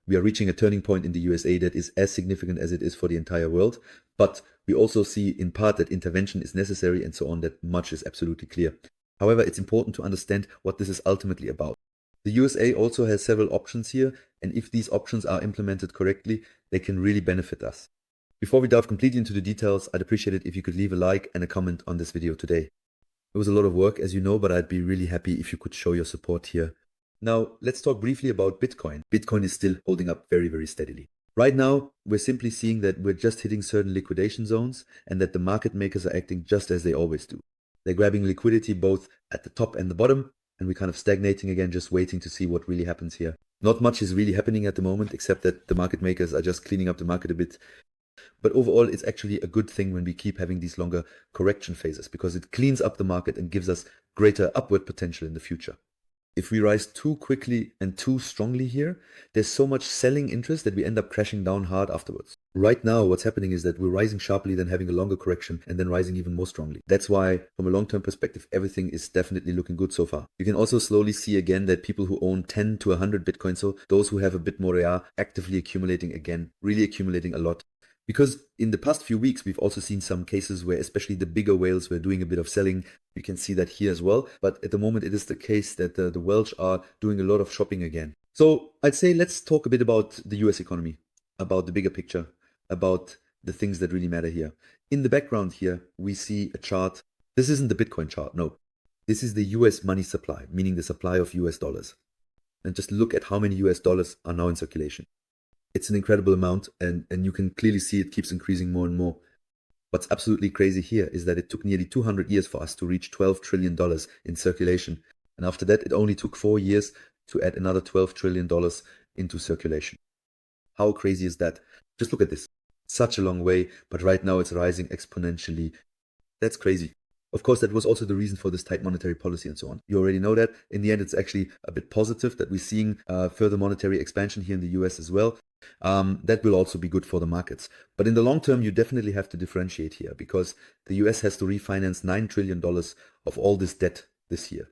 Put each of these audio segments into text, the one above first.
We are reaching a turning point in the USA that is as significant as it is for the entire world. But we also see in part that intervention is necessary and so on, that much is absolutely clear. However, it's important to understand what this is ultimately about. The USA also has several options here, and if these options are implemented correctly, they can really benefit us. Before we delve completely into the details, I'd appreciate it if you could leave a like and a comment on this video today. It was a lot of work, as you know, but I'd be really happy if you could show your support here. Now, let's talk briefly about Bitcoin. Bitcoin is still holding up very, very steadily. Right now, we're simply seeing that we're just hitting certain liquidation zones and that the market makers are acting just as they always do. They're grabbing liquidity both at the top and the bottom, and we're kind of stagnating again, just waiting to see what really happens here. Not much is really happening at the moment, except that the market makers are just cleaning up the market a bit. But overall, it's actually a good thing when we keep having these longer correction phases, because it cleans up the market and gives us greater upward potential in the future. If we rise too quickly and too strongly here, there's so much selling interest that we end up crashing down hard afterwards. Right now, what's happening is that we're rising sharply, then having a longer correction, and then rising even more strongly. That's why, from a long-term perspective, everything is definitely looking good so far. You can also slowly see again that people who own 10 to 100 Bitcoin, so those who have a bit more, are actively accumulating again, really accumulating a lot. Because in the past few weeks, we've also seen some cases where especially the bigger whales were doing a bit of selling. You can see that here as well. But at the moment, it is the case that the Welsh are doing a lot of shopping again. So I'd say let's talk a bit about the US economy, about the bigger picture, about the things that really matter here. In the background here, we see a chart. This isn't the Bitcoin chart, no. This is the US money supply, meaning the supply of US dollars. And just look at how many US dollars are now in circulation. It's an incredible amount, and you can clearly see it keeps increasing more and more. What's absolutely crazy here is that it took nearly 200 years for us to reach $12 trillion in circulation. And after that, it only took 4 years to add another $12 trillion into circulation. How crazy is that? Just look at this. Such a long way, but right now it's rising exponentially. That's crazy. Of course, that was also the reason for this tight monetary policy and so on. You already know that. In the end, it's actually a bit positive that we're seeing further monetary expansion here in the US as well. That will also be good for the markets. But in the long term, you definitely have to differentiate here, because the US has to refinance $9 trillion of all this debt this year.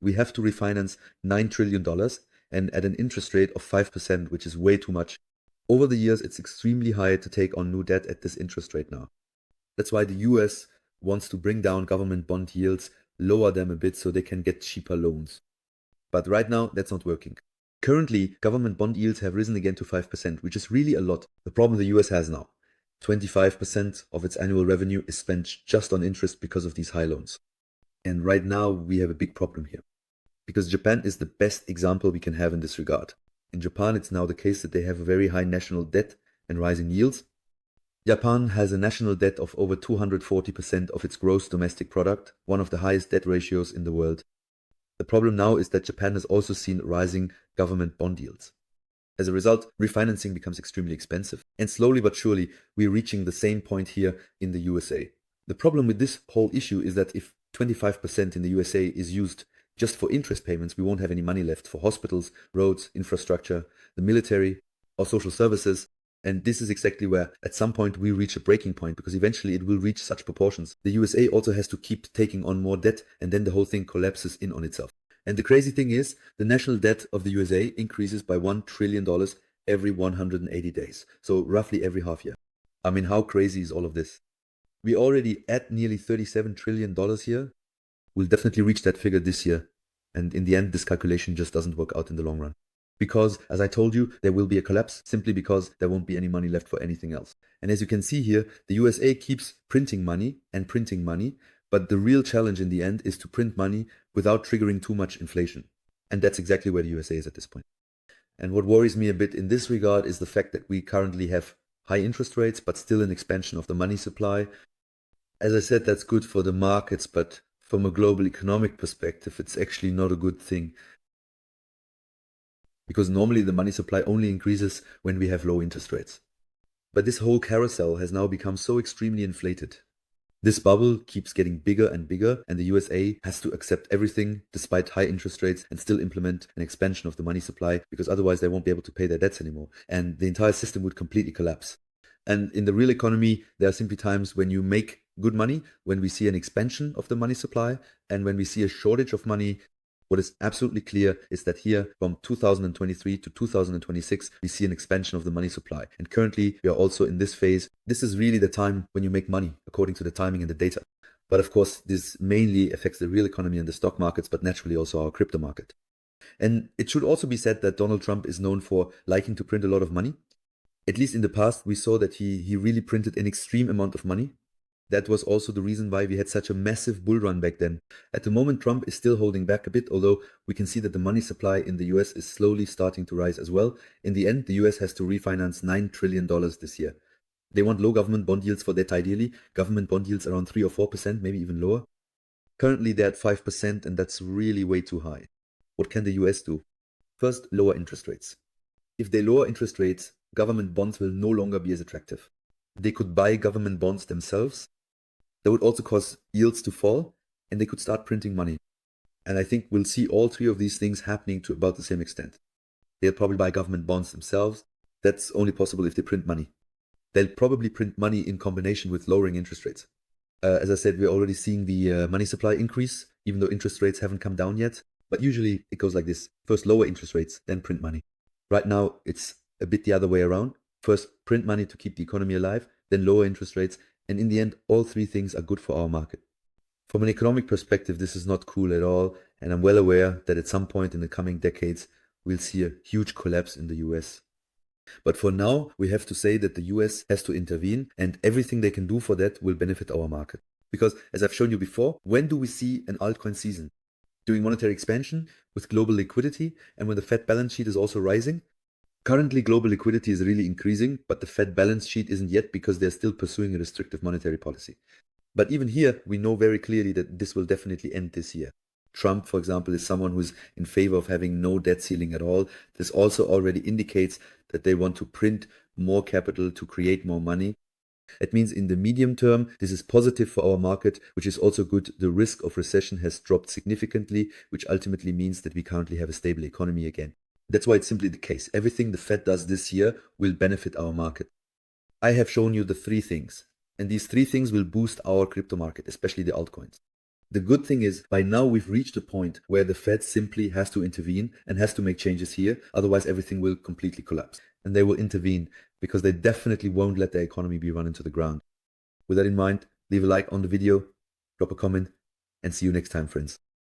We have to refinance $9 trillion and at an interest rate of 5%, which is way too much. Over the years, it's extremely high to take on new debt at this interest rate now. That's why the US wants to bring down government bond yields, lower them a bit so they can get cheaper loans. But right now, that's not working. Currently, government bond yields have risen again to 5%, which is really a lot. The problem the US has now, 25% of its annual revenue is spent just on interest because of these high loans. And right now, we have a big problem here, because Japan is the best example we can have in this regard. In Japan, it's now the case that they have a very high national debt and rising yields. Japan has a national debt of over 240% of its gross domestic product, one of the highest debt ratios in the world. The problem now is that Japan has also seen rising government bond yields. As a result, refinancing becomes extremely expensive. And slowly but surely, we're reaching the same point here in the USA. The problem with this whole issue is that if 25% in the USA is used just for interest payments, we won't have any money left for hospitals, roads, infrastructure, the military, or social services. And this is exactly where, at some point, we reach a breaking point, because eventually it will reach such proportions. The USA also has to keep taking on more debt, and then the whole thing collapses in on itself. And the crazy thing is, the national debt of the USA increases by $1 trillion every 180 days. So roughly every half year. I mean, how crazy is all of this? We already at nearly $37 trillion here. We'll definitely reach that figure this year. And in the end, this calculation just doesn't work out in the long run. Because, as I told you, there will be a collapse simply because there won't be any money left for anything else. And as you can see here, the USA keeps printing money, but the real challenge in the end is to print money without triggering too much inflation. And that's exactly where the USA is at this point. And what worries me a bit in this regard is the fact that we currently have high interest rates, but still an expansion of the money supply. As I said, that's good for the markets, but from a global economic perspective, it's actually not a good thing. Because normally the money supply only increases when we have low interest rates. But this whole carousel has now become so extremely inflated. This bubble keeps getting bigger and bigger, and the USA has to accept everything despite high interest rates and still implement an expansion of the money supply, because otherwise they won't be able to pay their debts anymore, and the entire system would completely collapse. And in the real economy, there are simply times when you make good money, when we see an expansion of the money supply, and when we see a shortage of money, What is absolutely clear is that here from 2023 to 2026, we see an expansion of the money supply. And currently we are also in this phase. This is really the time when you make money according to the timing and the data. But of course, this mainly affects the real economy and the stock markets, but naturally also our crypto market. And it should also be said that Donald Trump is known for liking to print a lot of money. At least in the past, we saw that he really printed an extreme amount of money. That was also the reason why we had such a massive bull run back then. At the moment, Trump is still holding back a bit, although we can see that the money supply in the US is slowly starting to rise as well. In the end, the US has to refinance $9 trillion this year. They want low government bond yields for that ideally. Government bond yields around 3 or 4%, maybe even lower. Currently, they're at 5%, and that's really way too high. What can the US do? First, lower interest rates. If they lower interest rates, government bonds will no longer be as attractive. They could buy government bonds themselves. That would also cause yields to fall, and they could start printing money. And I think we'll see all three of these things happening to about the same extent. They'll probably buy government bonds themselves. That's only possible if they print money. They'll probably print money in combination with lowering interest rates. As I said, we're already seeing the money supply increase, even though interest rates haven't come down yet. But usually it goes like this. First lower interest rates, then print money. Right now, it's a bit the other way around. First print money to keep the economy alive, then lower interest rates. And in the end, all three things are good for our market. From an economic perspective, this is not cool at all. And I'm well aware that at some point in the coming decades, we'll see a huge collapse in the US. But for now, we have to say that the US has to intervene, and everything they can do for that will benefit our market. Because as I've shown you before, when do we see an altcoin season? During monetary expansion, with global liquidity, and when the Fed balance sheet is also rising. Currently, global liquidity is really increasing, but the Fed balance sheet isn't yet because they're still pursuing a restrictive monetary policy. But even here, we know very clearly that this will definitely end this year. Trump, for example, is someone who's in favor of having no debt ceiling at all. This also already indicates that they want to print more capital to create more money. It means in the medium term, this is positive for our market, which is also good. The risk of recession has dropped significantly, which ultimately means that we currently have a stable economy again. That's why it's simply the case. Everything the Fed does this year will benefit our market. I have shown you the three things, and these three things will boost our crypto market, especially the altcoins. The good thing is, by now we've reached a point where the Fed simply has to intervene and has to make changes here, otherwise everything will completely collapse. And they will intervene because they definitely won't let their economy be run into the ground. With that in mind, leave a like on the video, drop a comment, and see you next time, friends.